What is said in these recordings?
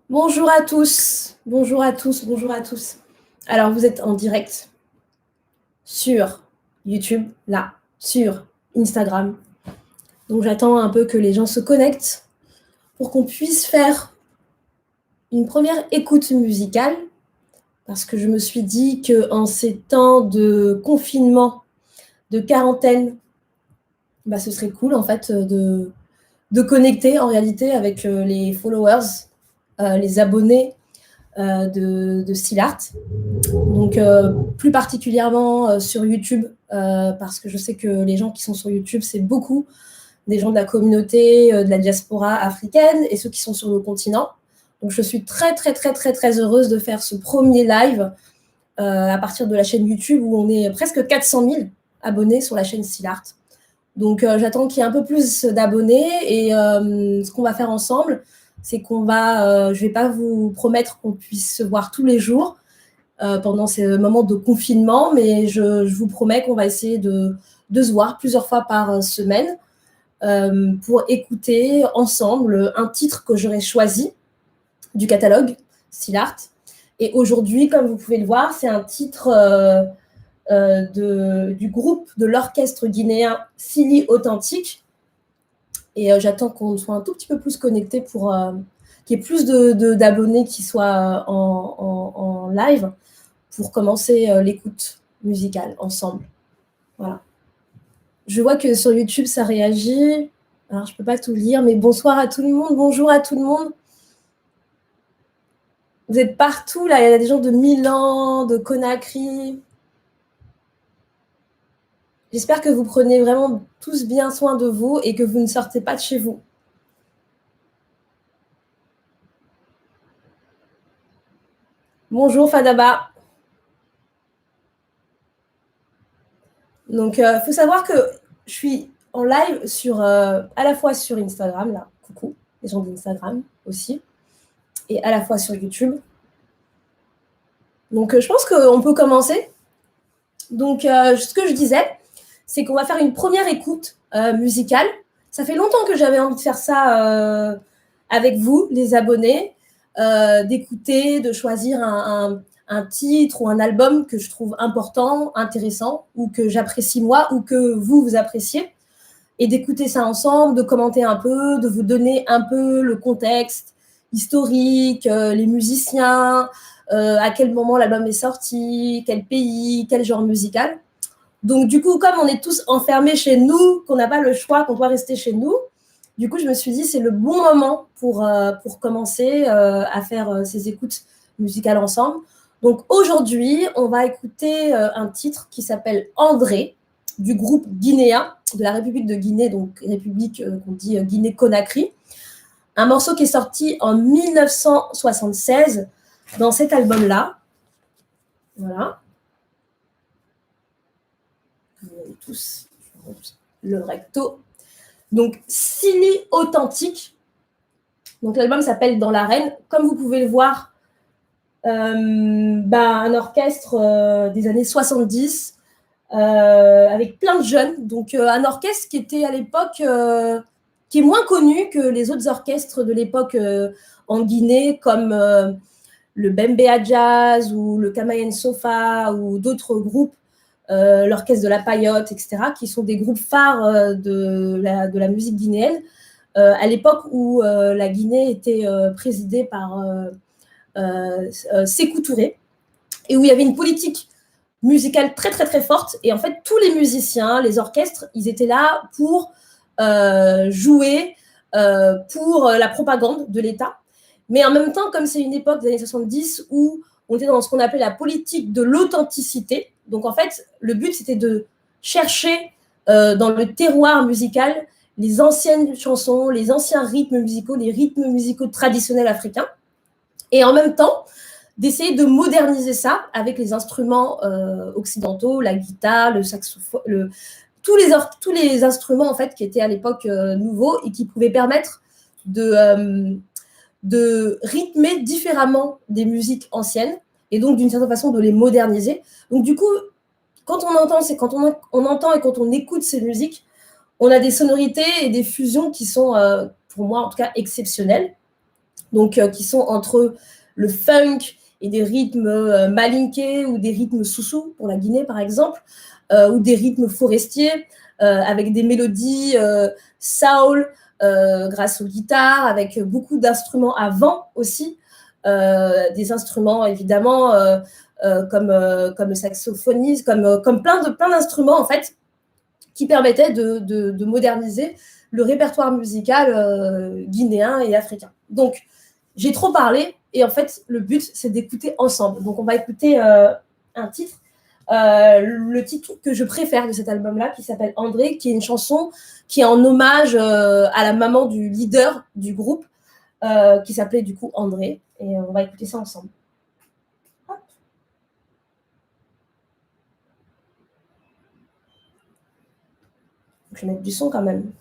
Bonjour à tous, bonjour à tous, bonjour à tous. Alors, vous êtes en direct sur YouTube, là, sur Instagram. Donc, j'attends un peu que les gens se connectent pour qu'on puisse faire une première écoute musicale, parce que je me suis dit qu'en ces temps de confinement, de quarantaine, bah, ce serait cool, en fait, de connecter, en réalité, avec les followers, les abonnés de Stylart. Donc, plus particulièrement sur YouTube, parce que je sais que les gens qui sont sur YouTube, c'est beaucoup des gens de la communauté, de la diaspora africaine et ceux qui sont sur le continent. Donc, je suis très, très, très, très, très heureuse de faire ce premier live à partir de la chaîne YouTube où on est presque 400 000 abonnés sur la chaîne Stylart. Donc, j'attends qu'il y ait un peu plus d'abonnés et ce qu'on va faire ensemble, c'est qu'on va, je ne vais pas vous promettre qu'on puisse se voir tous les jours, pendant ces moments de confinement, mais je vous promets qu'on va essayer de se voir plusieurs fois par semaine pour écouter ensemble un titre que j'aurais choisi du catalogue Stylart. Et aujourd'hui, comme vous pouvez le voir, c'est un titre du groupe de l'orchestre guinéen Sili Authentique. Et j'attends qu'on soit un tout petit peu plus connectés pour qu'il y ait plus d'abonnés qui soient en live pour commencer l'écoute musicale ensemble. Voilà. Je vois que sur YouTube, ça réagit. Alors, je ne peux pas tout lire, mais bonsoir à tout le monde, bonjour à tout le monde. Vous êtes partout, là, il y a des gens de Milan, de Conakry. J'espère que vous prenez vraiment tous bien soin de vous et que vous ne sortez pas de chez vous. Bonjour Fadaba. Donc, il faut savoir que je suis en live sur, à la fois sur Instagram, là, coucou, les gens d'Instagram aussi, et à la fois sur YouTube. Donc, je pense qu'on peut commencer. Donc, ce que je disais, c'est qu'on va faire une première écoute musicale. Ça fait longtemps que j'avais envie de faire ça avec vous, les abonnés, d'écouter, de choisir un titre ou un album que je trouve important, intéressant, ou que j'apprécie moi, ou que vous appréciez, et d'écouter ça ensemble, de commenter un peu, de vous donner un peu le contexte historique, les musiciens, à quel moment l'album est sorti, quel pays, quel genre musical. Donc, du coup, comme on est tous enfermés chez nous, qu'on n'a pas le choix, qu'on doit rester chez nous, du coup, je me suis dit, c'est le bon moment pour commencer à faire ces écoutes musicales ensemble. Donc, aujourd'hui, on va écouter un titre qui s'appelle André, du groupe guinéen, de la République de Guinée, donc République qu'on dit Guinée-Conakry. Un morceau qui est sorti en 1976 dans cet album-là. Voilà. Vous voyez tous le recto. Donc, Sili Authentique. Donc, l'album s'appelle Dans l'arène. Comme vous pouvez le voir, un orchestre des années 70 avec plein de jeunes. Donc, un orchestre qui était à l'époque, qui est moins connu que les autres orchestres de l'époque en Guinée, comme le Bembea Jazz ou le Kamayen Sofa ou d'autres groupes, l'orchestre de la Paillote, etc., qui sont des groupes phares de la musique guinéenne, à l'époque où la Guinée était présidée par Sékou Touré, et où il y avait une politique musicale très, très, très forte. Et en fait, tous les musiciens, les orchestres, ils étaient là pour jouer pour la propagande de l'État. Mais en même temps, comme c'est une époque des années 70 où on était dans ce qu'on appelait la politique de l'authenticité, donc en fait, le but, c'était de chercher dans le terroir musical les anciennes chansons, les anciens rythmes musicaux, les rythmes musicaux traditionnels africains, et en même temps, d'essayer de moderniser ça avec les instruments occidentaux, la guitare, le saxophone, tous les instruments en fait qui étaient à l'époque nouveaux et qui pouvaient permettre de rythmer différemment des musiques anciennes et donc d'une certaine façon de les moderniser. Donc du coup, quand on entend, c'est quand on entend et quand on écoute ces musiques, on a des sonorités et des fusions qui sont, pour moi en tout cas, exceptionnelles. donc qui sont entre le funk et des rythmes malinqués ou des rythmes soussou pour la Guinée par exemple, ou des rythmes forestiers avec des mélodies soul grâce aux guitares, avec beaucoup d'instruments à vent aussi, des instruments évidemment comme le saxophoniste, comme plein d'instruments en fait qui permettaient de moderniser le répertoire musical guinéen et africain. Donc, j'ai trop parlé et en fait, le but, c'est d'écouter ensemble. Donc, on va écouter un titre, le titre que je préfère de cet album-là, qui s'appelle André, qui est une chanson qui est en hommage à la maman du leader du groupe, qui s'appelait du coup André. Et on va écouter ça ensemble. Hop. Je vais mettre du son quand même.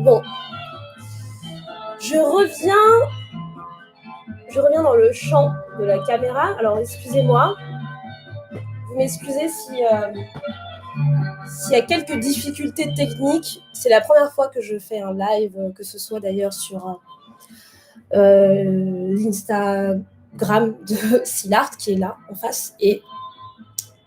Bon, je reviens dans le champ de la caméra. Alors, excusez-moi. Vous m'excusez s'il y a quelques difficultés techniques. C'est la première fois que je fais un live, que ce soit d'ailleurs sur l'Instagram de Silart, qui est là en face, et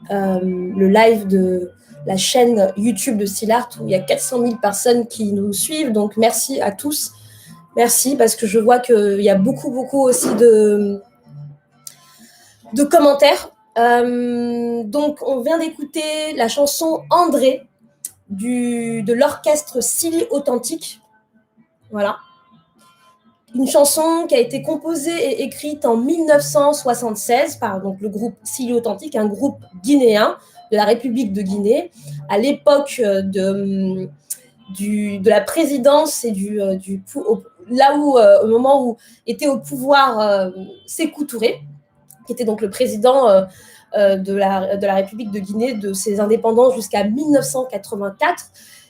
le live de la chaîne YouTube de Silart, où il y a 400 000 personnes qui nous suivent. Donc, merci à tous. Merci, parce que je vois qu'il y a beaucoup aussi de commentaires. Donc, on vient d'écouter la chanson André de l'orchestre Silly Authentique. Voilà. Une chanson qui a été composée et écrite en 1976 par donc, le groupe Silly Authentique, un groupe guinéen de la République de Guinée, à l'époque de la présidence et là où, au moment où était au pouvoir Sékou Touré, qui était donc le président de la République de Guinée, de ses indépendances jusqu'à 1984.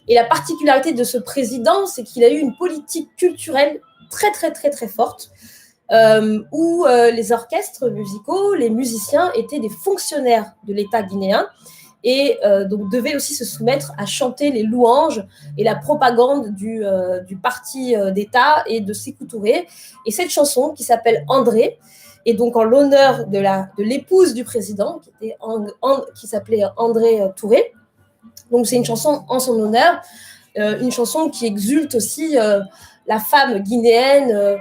Et la particularité de ce président, c'est qu'il a eu une politique culturelle très forte, où les orchestres musicaux, les musiciens étaient des fonctionnaires de l'État guinéen et donc devaient aussi se soumettre à chanter les louanges et la propagande du parti d'État et de Sékou Touré. Et cette chanson, qui s'appelle André, et donc en l'honneur de l'épouse du président, qui s'appelait André Touré. Donc c'est une chanson en son honneur, une chanson qui exulte aussi la femme guinéenne,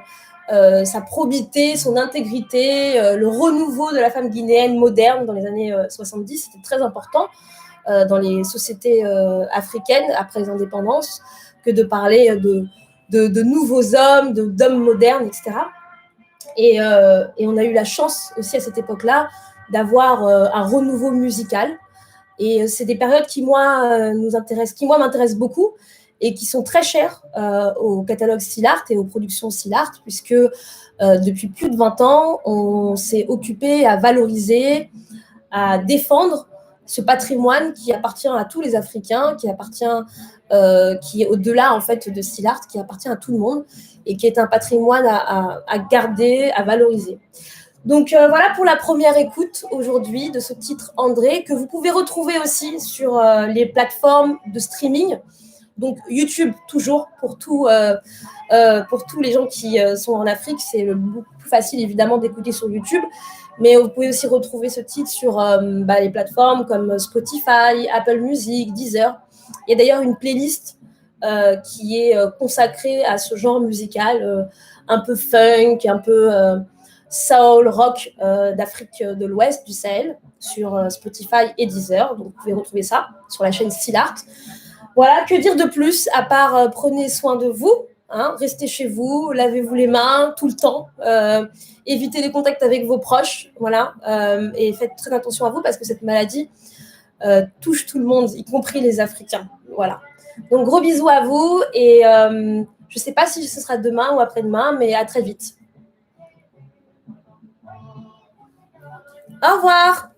sa probité, son intégrité, le renouveau de la femme guinéenne moderne dans les années 70. C'était très important dans les sociétés africaines après les indépendances que de parler de nouveaux hommes, d'hommes modernes, etc. Et on a eu la chance aussi à cette époque-là d'avoir un renouveau musical. Et c'est des périodes qui, moi, m'intéressent beaucoup et qui sont très chères au catalogue Silart et aux productions Silart, puisque depuis plus de 20 ans, on s'est occupé à valoriser, à défendre ce patrimoine qui appartient à tous les Africains, qui est au-delà en fait de Silart, qui appartient à tout le monde et qui est un patrimoine à garder, à valoriser. Donc voilà pour la première écoute aujourd'hui de ce titre André, que vous pouvez retrouver aussi sur les plateformes de streaming. Donc YouTube toujours pour tous les gens qui sont en Afrique, c'est beaucoup plus facile évidemment d'écouter sur YouTube, mais vous pouvez aussi retrouver ce titre sur les plateformes comme Spotify, Apple Music, Deezer. Il y a d'ailleurs une playlist qui est consacrée à ce genre musical, un peu funk, un peu soul, rock d'Afrique de l'Ouest, du Sahel, sur Spotify et Deezer. Donc vous pouvez retrouver ça sur la chaîne Silart. Voilà, que dire de plus à part prenez soin de vous, hein, restez chez vous, lavez-vous les mains tout le temps, évitez les contacts avec vos proches, voilà, et faites très attention à vous parce que cette maladie touche tout le monde, y compris les Africains. Voilà. Donc gros bisous à vous et Je ne sais pas si ce sera demain ou après-demain, mais à très vite. Au revoir.